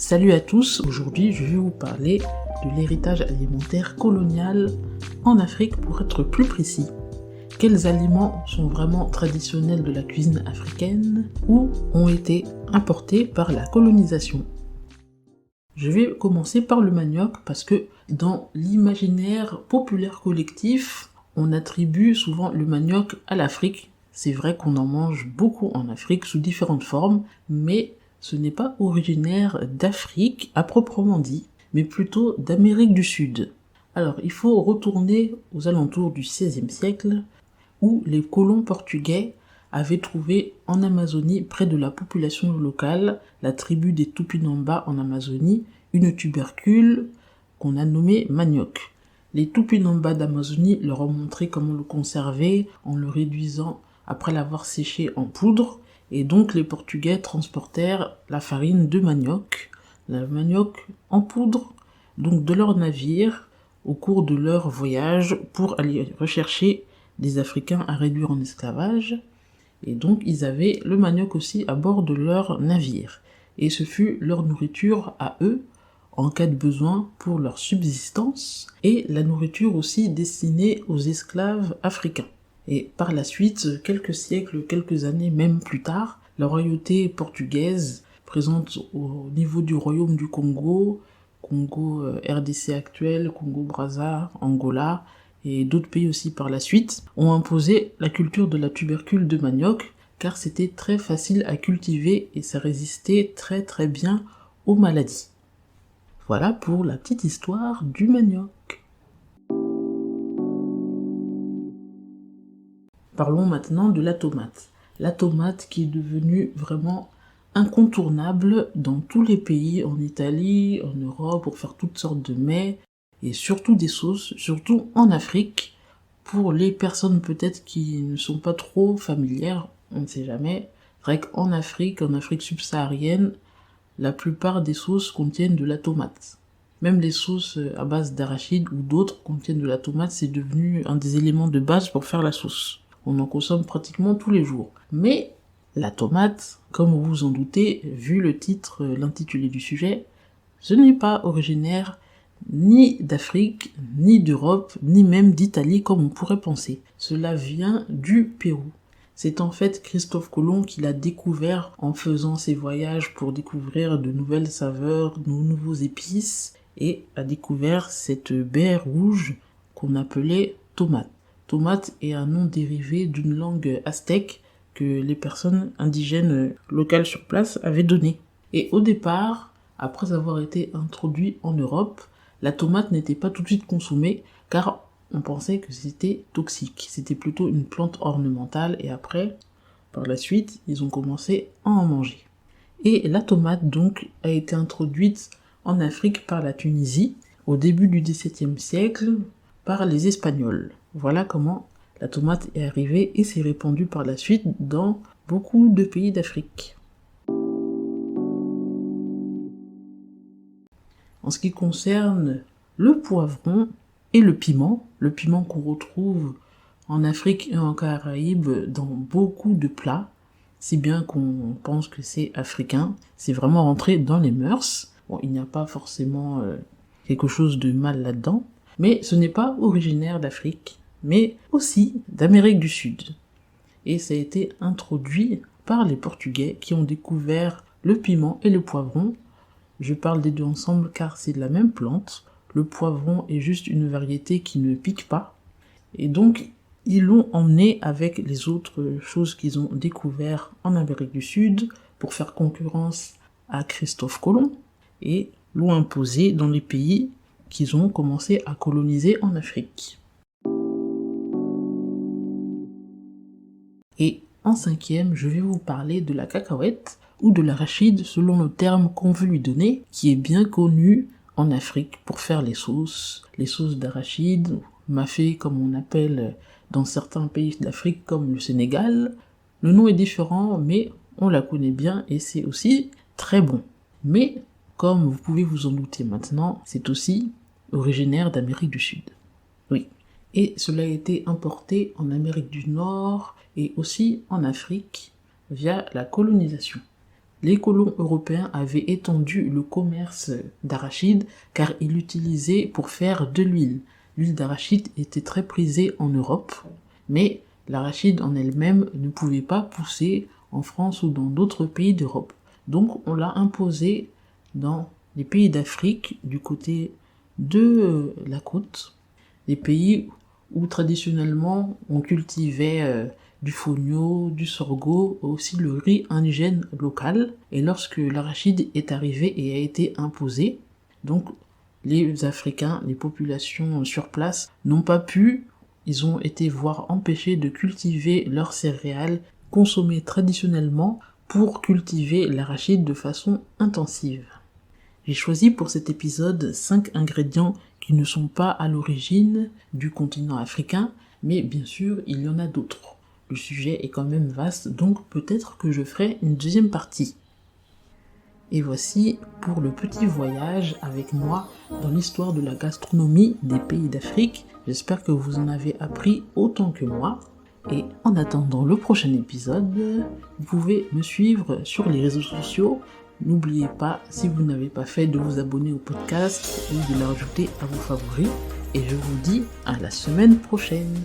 Salut à tous, aujourd'hui je vais vous parler de l'héritage alimentaire colonial en Afrique pour être plus précis. Quels aliments sont vraiment traditionnels de la cuisine africaine ou ont été importés par la colonisation? Je vais commencer par le manioc parce que dans l'imaginaire populaire collectif, on attribue souvent le manioc à l'Afrique. C'est vrai qu'on en mange beaucoup en Afrique sous différentes formes, mais ce n'est pas originaire d'Afrique à proprement dit, mais plutôt d'Amérique du Sud. Alors, il faut retourner aux alentours du XVIe siècle, où les colons portugais avaient trouvé en Amazonie, près de la population locale, la tribu des Tupinamba en Amazonie, une tubercule qu'on a nommée manioc. Les Tupinamba d'Amazonie leur ont montré comment le conserver en le réduisant après l'avoir séché en poudre, et donc les Portugais transportèrent la farine de manioc, la manioc en poudre, donc de leur navire au cours de leur voyage pour aller rechercher des Africains à réduire en esclavage, et donc ils avaient le manioc aussi à bord de leur navire, et ce fut leur nourriture à eux, en cas de besoin pour leur subsistance, et la nourriture aussi destinée aux esclaves africains. Et par la suite, quelques siècles, quelques années, même plus tard, la royauté portugaise, présente au niveau du royaume du Congo, RDC actuel, Congo-Brazza, Angola, et d'autres pays aussi par la suite, ont imposé la culture de la tubercule de manioc, car c'était très facile à cultiver et ça résistait très très bien aux maladies. Voilà pour la petite histoire du manioc. Parlons maintenant de la tomate. La tomate qui est devenue vraiment incontournable dans tous les pays, en Italie, en Europe, pour faire toutes sortes de mets, et surtout des sauces, surtout en Afrique. Pour les personnes peut-être qui ne sont pas trop familières, on ne sait jamais, c'est vrai qu'en Afrique, en Afrique subsaharienne, la plupart des sauces contiennent de la tomate. Même les sauces à base d'arachide ou d'autres contiennent de la tomate, c'est devenu un des éléments de base pour faire la sauce. On en consomme pratiquement tous les jours. Mais la tomate, comme vous vous en doutez, vu le titre, l'intitulé du sujet, ce n'est pas originaire ni d'Afrique, ni d'Europe, ni même d'Italie comme on pourrait penser. Cela vient du Pérou. C'est en fait Christophe Colomb qui l'a découvert en faisant ses voyages pour découvrir de nouvelles saveurs, de nouveaux épices, et a découvert cette baie rouge qu'on appelait tomate. Tomate est un nom dérivé d'une langue aztèque que les personnes indigènes locales sur place avaient donné. Et au départ, après avoir été introduit en Europe, la tomate n'était pas tout de suite consommée car on pensait que c'était toxique. C'était plutôt une plante ornementale et après, par la suite, ils ont commencé à en manger. Et la tomate donc a été introduite en Afrique par la Tunisie au début du XVIIe siècle par les Espagnols. Voilà comment la tomate est arrivée et s'est répandue par la suite dans beaucoup de pays d'Afrique. En ce qui concerne le poivron et le piment qu'on retrouve en Afrique et en Caraïbes dans beaucoup de plats, si bien qu'on pense que c'est africain, c'est vraiment rentré dans les mœurs. Bon, il n'y a pas forcément quelque chose de mal là-dedans, mais ce n'est pas originaire d'Afrique, mais aussi d'Amérique du Sud. Et ça a été introduit par les Portugais qui ont découvert le piment et le poivron. Je parle des deux ensemble car c'est de la même plante. Le poivron est juste une variété qui ne pique pas. Et donc, ils l'ont emmené avec les autres choses qu'ils ont découvert en Amérique du Sud pour faire concurrence à Christophe Colomb et l'ont imposé dans les pays qu'ils ont commencé à coloniser en Afrique. Et en cinquième, je vais vous parler de la cacahuète ou de l'arachide selon le terme qu'on veut lui donner, qui est bien connu en Afrique pour faire les sauces d'arachide, mafé comme on appelle dans certains pays d'Afrique comme le Sénégal. Le nom est différent, mais on la connaît bien et c'est aussi très bon. Mais, comme vous pouvez vous en douter maintenant, c'est aussi originaire d'Amérique du Sud. Oui. Et cela a été importé en Amérique du Nord et aussi en Afrique via la colonisation. les colons européens avaient étendu le commerce d'arachide car ils l'utilisaient pour faire de l'huile. L'huile d'arachide était très prisée en Europe, mais l'arachide en elle-même ne pouvait pas pousser en France ou dans d'autres pays d'Europe. Donc on l'a imposée dans les pays d'Afrique, du côté de la côte, des pays où traditionnellement on cultivait du fonio, du sorgho, aussi le riz indigène local. Et lorsque l'arachide est arrivé et a été imposé, donc les Africains, les populations sur place n'ont pas pu, ils ont été voire empêchés de cultiver leurs céréales consommées traditionnellement pour cultiver l'arachide de façon intensive. J'ai choisi pour cet épisode 5 ingrédients qui ne sont pas à l'origine du continent africain, mais bien sûr, il y en a d'autres. Le sujet est quand même vaste, donc peut-être que je ferai une deuxième partie. Et voici pour le petit voyage avec moi dans l'histoire de la gastronomie des pays d'Afrique. J'espère que vous en avez appris autant que moi. Et en attendant le prochain épisode, vous pouvez me suivre sur les réseaux sociaux. N'oubliez pas, si vous n'avez pas fait, de vous abonner au podcast ou de le rajouter à vos favoris. Et je vous dis à la semaine prochaine.